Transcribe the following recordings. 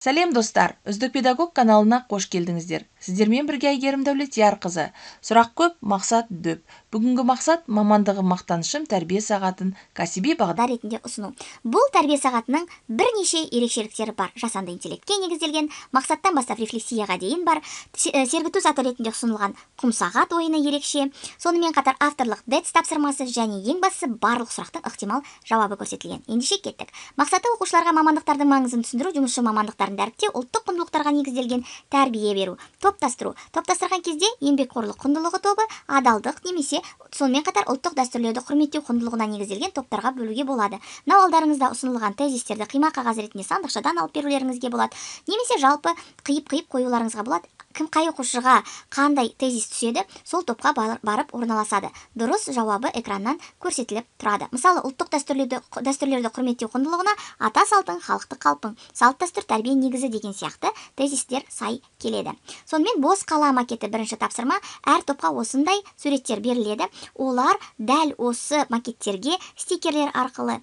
Сәлем достар, үздік педагог каналына қош келдіңіздер. Сіздермен бірге Әйгерім Дәулетиярқызы. Сұрақ көп, мақсат дөп. Бүгінгі мақсат мамандығы мақтанышым тәрбие сағатын кәсіби бағдар ретінде ұсыну. Бұл тәрбие сағатының бірнеше ерекшеліктері бар. Жасанды интеллектке негізделген, мақсаттан бастап рефлексияға дейін бар. Сергіту заты ретінде ұсынылған құм сағат ойыны ерекше. Сонымен қатар авторлық ДЭТС тапсырмасы және ең бастысы барлық сұрақтың ықтимал жауабы көрсетілген. Ендеше кеттік. Мақсаты оқушыларға мамандықтардың маңызын түсіндіру, жұмысшы мамандықтарын дәріптеу, ұлттық құндылықтарға негізделген тәрбие беру. Топтастыру. Топтастырған кезде еңбекқорлық құндылығы тобы, адалдық немесе сонымен қатар ұлттық дәстүрлерді құрметтеу құндылығына негізделген топтарға бөлуге болады. Мына алдарыңызда ұсынылған тезистерді қима қағаз ретінде сандықшадан алып берулеріңізге болады, немесе жалпы қиып қоюларыңызға болады. Кім қай оқушыға қандай тезис түседі, сол топқа барып орналасады. Дұрыс жауабы экраннан көрсетіліп тұрады. Мысалы, ұлттық дәстүрлерді құрметтеу құндылығына ата салтың, халықты қалпың, салт дәстүр тәрбие негізі деген сияқты тезистер сай келеді. Сонымен бос қала макеті бірінші тапсырма. Әр топқа осындай суреттер беріледі. Олар дәл осы макеттерге стикерлер арқылы,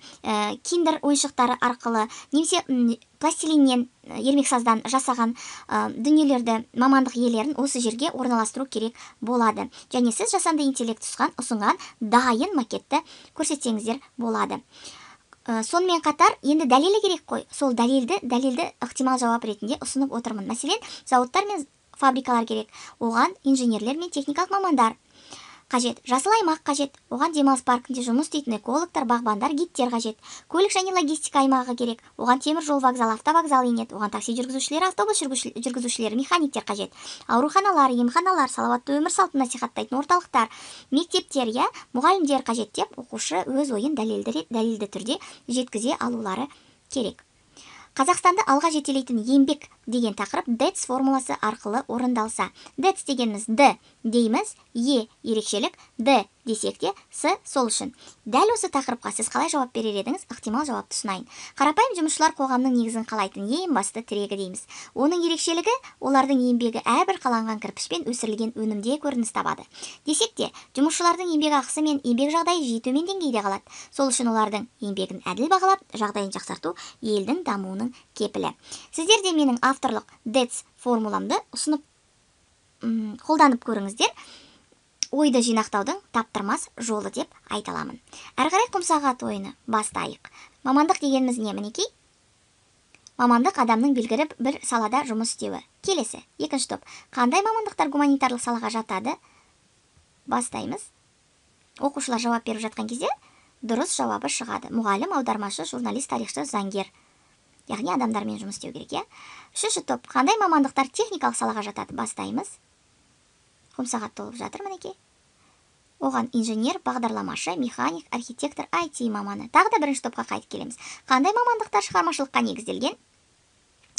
киндер ойыншықтары арқылы, немесе пластилиннен, ермексаздан жасаған дүниелерді, мамандық иелерін осы жерге орналастыру керек болады. Және сіз жасанды интеллект ұсынған дайын макетті көрсетсеңіздер болады. Сонымен қатар енді дәлелі керек қой. Сол дәлелді ықтимал жауап ретінде ұсынып отырмын. Мәселен, зауыттар мен фабрикалар керек. Оған инженерлер мен техникалық мамандар қажет. Жасыл аймақ қажет. Оған демалыс паркінде жұмыс істейтін экологтар, бағбандар, гидтер қажет. Көлік және логистика аймағы керек. Оған темір жол вокзал, автовокзал енеді. Оған такси жүргізушілері, автобус жүргізушілері, механиктер қажет. Ауруханалар, емханалар, салауатты өмір салтын насихаттайтын орталықтар, мектептер, мұғалімдер қажет деп оқушы өз ойын дәлелді түрде жеткізе алулары керек. Қазақстанды алға жетелейтін еңбек деген тақырып ДЭТС формуласы арқылы орындалса. ДЭТС дегеніміз Д дейміз, Е ерекшелік, Д десек те, С сол үшін. Дәл осы тақырыпқа сіз қалай жауап берер едіңіз? Ықтимал жауапты ұсынайын. Қарапайым жұмысшылар қоғамның негізін қалайтын ең басты тірегі дейміз. Оның ерекшелігі олардың еңбегі әрбір қаланған кірпішпен өсірілген өнімде көрініс табады. Десек те, жұмысшылардың еңбек ақысы мен еңбек жағдайы жиі төмен деңгейде қалады. Сол үшін олардың еңбегін әділ бағалап, жағдайын жақсарту елдің дамуының кепілі. Сіздер де менің авторлық ДЭТС формуламды ұсынып қолданып көріңіздер. Ойды жинақтаудың таптырмас жолы деп айта аламын. Әрі қарай құм сағат ойыны бастайық. Мамандық дегеніміз не? Мінекей. Мамандық адамның белгілі бір салада жұмыс істеуі. Келесі, екінші топ. Қандай мамандықтар гуманитарлық салаға жатады? Бастаймыз. Оқушылар жауап беріп жатқан кезде дұрыс жауабы шығады. Мұғалім, аудармашы, журналист, тарихшы, заңгер. Яғни адамдармен жұмыс істеу керек, Үшінші топ. Қандай мамандықтар техникалық салаға жатады? Бастаймыз. Құм сағат толып жатыр, мінекей. Оған инженер, бағдарламашы, механик, архитектор, IT маманы. Тағы да бірінші топқа қайтып келеміз. Қандай мамандықтар шығармашылыққа негізделген?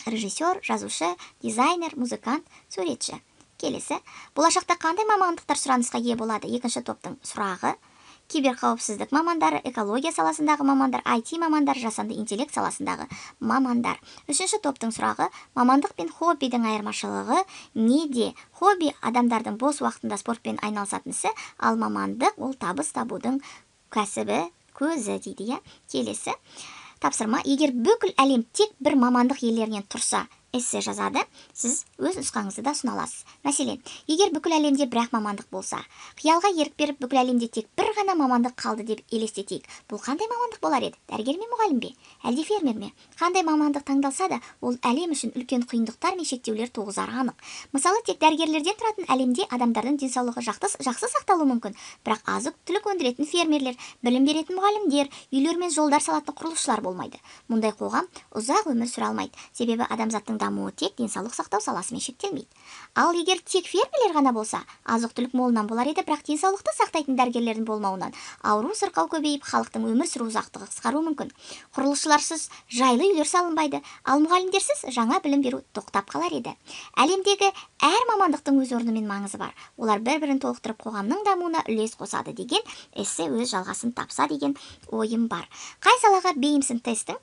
Режиссер, жазушы, дизайнер, музыкант, суретші. Келесі. Болашақта қандай мамандықтар сұранысқа ие болады? Екінші топтың сұрағы. Киберқауіпсіздік мамандары, экология саласындағы мамандар, IT мамандар, жасанды интеллект саласындағы мамандар. Үшінші топтың сұрағы, мамандық пен хоббидің айырмашылығы неде? Хобби адамдардың бос уақытында спортпен айналысатын ісі, ал мамандық ол табыс табудың кәсібі, көзі дейді. Келесі тапсырма, егер бүкіл әлем тек бір мамандық иелерінен тұрса, эссе жазады, сіз өз нұсқаңызды да ұсына аласыз. Мәселен, егер бүкіл әлемде бір-ақ мамандық болса, қиялға ерік беріп бүкіл әлемде тек бір ғана мамандық қалды деп елестетейік. Бұл қандай мамандық болар еді? Дәрігер ме, мұғалім бе? Әлде фермер ме? Қандай мамандық таңдалса да, ол әлем үшін үлкен қиындықтар мен шектеулер туғызары анық. Мысалы, тек дәрігерлерден тұратын әлемде адамдардың денсаулығы жақсы сақталуы мүмкін, бірақ азық-түлік өндіретін фермерлер, білім беретін мұғалімдер, үйлер мен жолдар салатын құрылысшылар болмайды. Мұндай қоғам ұзақ өмір сүре алмайды. Себебі адамзаттың дамуы тек денсаулық сақтау саласымен шектелмейді. Ал егер тек фермерлер ғана болса, азық-түлік молынан болар еді, бірақ денсаулықты сақтайтын дәрігерлердің болмауынан ауру сырқау көбейіп, халықтың өмір сүру ұзақтығы қысқаруы мүмкін. Құрылысшыларсыз жайлы үйлер салынбайды, ал мұғалімдерсіз жаңа білім беру тоқтап қалар еді. Әлемдегі әр мамандықтың өз орны мен маңызы бар. Олар бір-бірін толықтырып қоғамның дамуына үлес қосады деген эссе өз жалғасын тапса деген ойым бар. Қай салаға бейімсің тесттің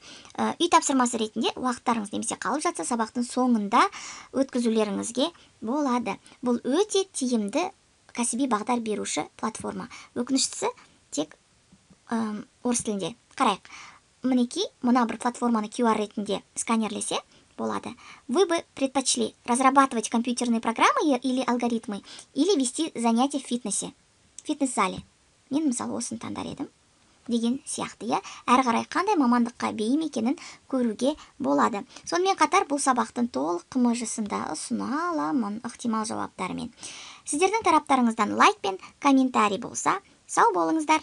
үй тапсырмасы ретінде уақыттарыңыз немесе қалып жатса сабақтың соңында өткізулеріңізге болады. Бұл өте тиімді кәсіби бағдар беруші платформа. Өкініштісі тек орыс тілінде. Қарайық. Мінекей, мына бір платформаны QR ретінде сканерлесе, болады. Вы бы предпочли разрабатывать компьютерные программы или алгоритмы, или вести занятия в фитнес-зале? Мен мысалы осыны таңдар едім деген сияқты, иә. Әрі қарай қандай мамандыққа бейім екенін көруге болады. Сонымен қатар бұл сабақтың толық қымыжысында ұсына аламын ықтимал жауаптарымен. Сіздердің тараптарыңыздан лайк пен комментарий болса, сау болыңыздар.